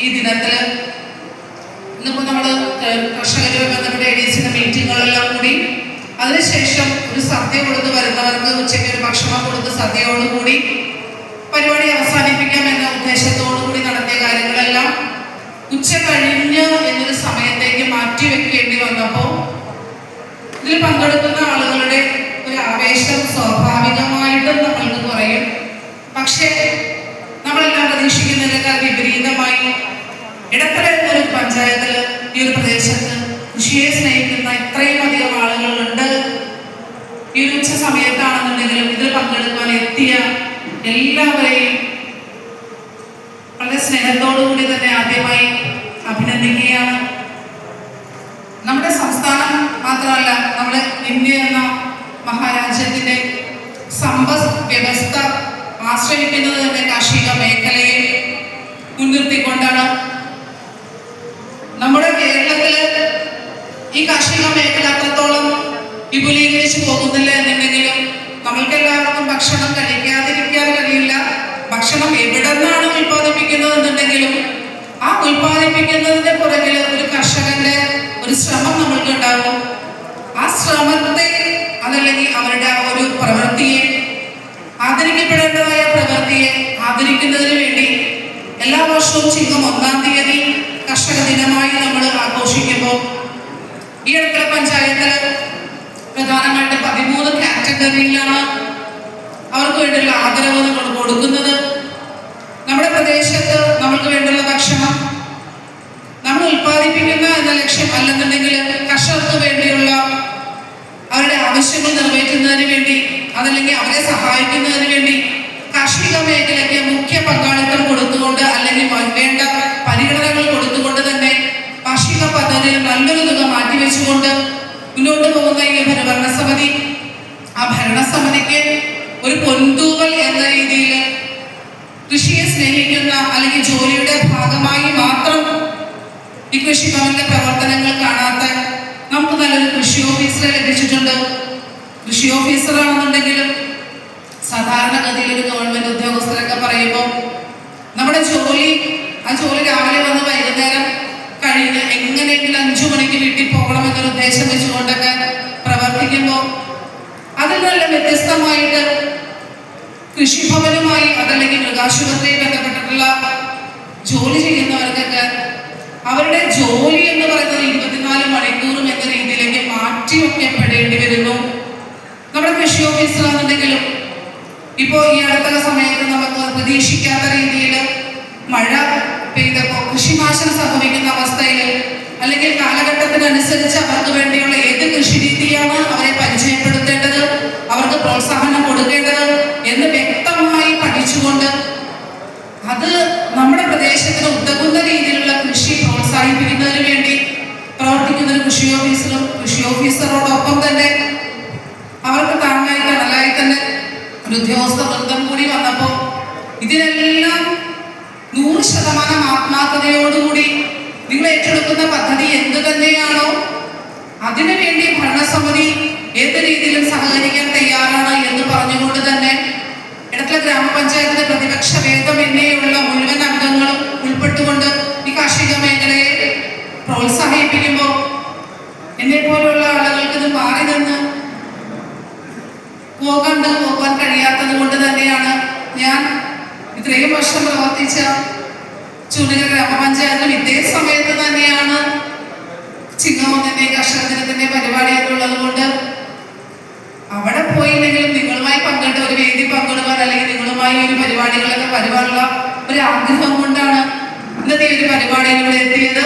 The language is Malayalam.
ഈ ദിനത്തിൽ ഇന്നിപ്പോൾ നമ്മൾ കർഷകരുമായി ബന്ധപ്പെട്ട ADCയുടെ മീറ്റിങ്ങുകളെല്ലാം കൂടി അതിനുശേഷം ഒരു സദ്യ കൊടുത്ത് വരുന്നവർക്ക് ഉച്ചയ്ക്ക് ഒരു ഭക്ഷണം കൊടുത്ത് സദ്യയോടുകൂടി പരിപാടി അവസാനിപ്പിക്കാം എന്ന ഉദ്ദേശത്തോടുകൂടി നടത്തിയ കാര്യങ്ങളെല്ലാം ഉച്ച കഴിഞ്ഞ് എന്നൊരു സമയത്തേക്ക് മാറ്റി വെക്കേണ്ടി വന്നപ്പോൾ ഇതിൽ പങ്കെടുക്കുന്ന ആളുകളുടെ ഒരു ആവേശം സ്വാഭാവികമായിട്ടും നമ്മൾക്ക് കുറയും. പക്ഷേ നമ്മളെല്ലാം പ്രതീക്ഷിക്കുന്നതിനേക്കാൾ വിപരീതമായി ഇടത്തര ഒരു പഞ്ചായത്തിൽ ഈ ഒരു പ്രദേശത്ത് കൃഷിയെ സ്നേഹിക്കുന്ന ഇത്രയും അധികം ആളുകളുണ്ട്. ഈ ഒരു ഉച്ച സമയത്താണെന്നുണ്ടെങ്കിലും ഇതിൽ പങ്കെടുക്കാൻ എത്തിയ എല്ലാവരെയും വളരെ സ്നേഹത്തോടുകൂടി തന്നെ ആദ്യമായി അഭിനന്ദിക്കുകയാണ്. നമ്മുടെ സംസ്ഥാനം മാത്രമല്ല, നമ്മുടെ ഇന്ത്യ എന്ന മഹാരാജ്യത്തിന്റെ സമ്പദ് വ്യവസ്ഥ ആശ്രയിക്കുന്നത് തന്നെ കാർഷിക മേഖലയെ മുൻനിർത്തിക്കൊണ്ടാണ്. നമ്മുടെ കേരളത്തില് ഈ കാർഷിക മേഖല അത്രത്തോളം വിപുലീകരിച്ചു പോകുന്നില്ല എന്നുണ്ടെങ്കിലും നമ്മൾക്ക് എല്ലാവർക്കും ഭക്ഷണം കഴിക്കാതിരിക്കാൻ കഴിയില്ല. ഭക്ഷണം എവിടെ നിന്നാണ് ഉൽപ്പാദിപ്പിക്കുന്നത് എന്നുണ്ടെങ്കിലും ആ ഉൽപ്പാദിപ്പിക്കുന്നതിന്റെ പുറകിൽ ഒരു കർഷകന്റെ ഒരു ശ്രമം നമ്മൾക്ക് ഉണ്ടാകും. ആ ശ്രമത്തെ അതല്ലെങ്കിൽ അവരുടെ ആ ഒരു പ്രവൃത്തിയെ, ആദരിക്കപ്പെടേണ്ടതായ പ്രവൃത്തിയെ ആദരിക്കുന്നതിന് വേണ്ടി എല്ലാ വർഷവും ചിങ്ങം 1-ാം തീയതി കർഷക ദിനമായി നമ്മൾ ആഘോഷിക്കുമ്പോൾ ഈ അടുത്ത പഞ്ചായത്തിൽ പ്രധാനമായിട്ട് 13 കാറ്റഗറിയിലാണ് അവർക്ക് വേണ്ടിയുള്ള ആദരവ് നമ്മൾ കൊടുക്കുന്നത്. നമ്മുടെ പ്രദേശത്ത് നമ്മൾക്ക് വേണ്ടിയുള്ള ഭക്ഷണം നമ്മൾ ഉൽപ്പാദിപ്പിക്കുന്ന എന്ന ലക്ഷ്യം അല്ലെന്നുണ്ടെങ്കിൽ കർഷകർക്ക് വേണ്ടിയുള്ള അവരുടെ ആവശ്യങ്ങൾ നിറവേറ്റുന്നതിന് വേണ്ടി അതല്ലെങ്കിൽ അവരെ സഹായിക്കുന്നതിന് വേണ്ടി കാർഷിക മേഖലയ്ക്ക് മുഖ്യ പങ്കാളിത്തം കൊടുത്തുകൊണ്ട് അല്ലെങ്കിൽ വേണ്ട പരിഗണനകൾ കൊടുത്തുകൊണ്ട് തന്നെ കാർഷിക പദ്ധതിയിൽ നല്ലൊരു തുക മാറ്റിവെച്ചുകൊണ്ട് മുന്നോട്ട് പോകുന്ന ഈ ഭരണസമിതി, ആ ഭരണസമിതിക്ക് ഒരു പൊൻതൂവൽ എന്ന രീതിയിൽ കൃഷിയെ സ്നേഹിക്കുന്ന അല്ലെങ്കിൽ ജോലിയുടെ ഭാഗമായി മാത്രം ഈ കൃഷിഭവന്റെ പ്രവർത്തനങ്ങൾ കാണാത്ത നമുക്ക് നല്ലൊരു കൃഷി ഓഫീസറെ ലഭിച്ചിട്ടുണ്ട്. കൃഷി ഓഫീസറാണെന്നുണ്ടെങ്കിലും സാധാരണഗതിയിൽ ഒരു ഗവൺമെന്റ് ഉദ്യോഗസ്ഥരൊക്കെ പറയുമ്പോൾ നമ്മുടെ ജോലി, ആ ജോലി രാവിലെ വന്ന് വൈകുന്നേരം കഴിഞ്ഞ് എങ്ങനെയെങ്കിലും 5 മണിക്ക് വീട്ടിൽ പോകണമെന്നൊരു ഉദ്ദേശം വെച്ചുകൊണ്ടൊക്കെ പ്രവർത്തിക്കുമ്പോൾ അതിൽ നല്ല വ്യത്യസ്തമായിട്ട് കൃഷിഭവനുമായി അതല്ലെങ്കിൽ മൃഗാശുപത്രിയിൽ ബന്ധപ്പെട്ടിട്ടുള്ള ജോലി ചെയ്യുന്നവർക്കൊക്കെ അവരുടെ ജോലി എന്ന് പറയുന്നത് 24 മണിക്കൂറും എന്ന രീതിയിലേക്ക് മാറ്റിവെക്കപ്പെടേണ്ടി വരുന്നു. നമ്മുടെ കൃഷി ഓഫീസറാണെന്നുണ്ടെങ്കിലും ഇപ്പോൾ ഈ അടുത്ത സമയത്ത് നമുക്ക് പ്രതീക്ഷിക്കാത്ത രീതിയിൽ മഴ പെയ്തപ്പോൾ കൃഷിനാശം സംഭവിക്കുന്ന അവസ്ഥയിൽ അല്ലെങ്കിൽ കാലഘട്ടത്തിനനുസരിച്ച് അവർക്ക് വേണ്ടിയുള്ള ഏത് കൃഷി രീതിയാണ് അവരെ പരിചയപ്പെടുത്തേണ്ടത്, അവർക്ക് പ്രോത്സാഹനം കൊടുക്കേണ്ടത് എന്ന് വ്യക്തമായി പഠിച്ചുകൊണ്ട് അത് നമ്മുടെ പ്രദേശത്തിന് ഉതകുന്ന രീതിയിലുള്ള കൃഷി പ്രോത്സാഹിപ്പിക്കുന്നതിന് വേണ്ടി പ്രവർത്തിക്കുന്ന ഒരു കൃഷി ഓഫീസറും കൃഷി ഓഫീസറോടൊപ്പം തന്നെ അവർക്ക് താങ്ങായി തണലായി തന്നെ ഒരു ഉദ്യോഗസ്ഥ വൃന്ദം കൂടി വന്നപ്പോൾ ഇതിനെല്ലാം 100% ആത്മാർത്ഥതയോടുകൂടി നിങ്ങൾ ഏറ്റെടുക്കുന്ന പദ്ധതി എന്ത് തന്നെയാണോ അതിനുവേണ്ടി ഭരണസമിതി ഏത് രീതിയിലും സഹകരിക്കാൻ തയ്യാറാണ് എന്ന് പറഞ്ഞുകൊണ്ട് തന്നെ ഇടത്തല ഗ്രാമപഞ്ചായത്തിന്റെ പ്രതിപക്ഷ വേദമെന്നെയുള്ള മുഴുവൻ അംഗങ്ങളും ഉൾപ്പെട്ടുകൊണ്ട് ഈ കാർഷിക മേഖലയെ പ്രോത്സാഹിപ്പിക്കുമ്പോൾ എന്നെ പോലുള്ള ആളുകൾക്ക് ഇത് മാറി നിന്ന് പോകാൻ കഴിയാത്തത് കൊണ്ട് തന്നെയാണ് ഞാൻ ഇത്രയും വർഷം പ്രവർത്തിച്ച ചൂണ്ടൽ ഗ്രാമപഞ്ചായത്തിൽ ഇതേ സമയത്ത് തന്നെയാണ് ചിങ്ങം 1 കർഷക ദിനത്തിന്റെ പരിപാടിയൊക്കെ ഉള്ളത് കൊണ്ട് അവിടെ പോയില്ലെങ്കിലും നിങ്ങളുമായി പങ്കിട്ട ഒരു വേദി പങ്കിടുവാൻ അല്ലെങ്കിൽ നിങ്ങളുമായി ഒരു പരിപാടികളൊക്കെ വരുവാനുള്ള ഒരു ആഗ്രഹം കൊണ്ടാണ് ഇന്നത്തെ ഒരു പരിപാടിയിൽ ഇവിടെ എത്തിയത്.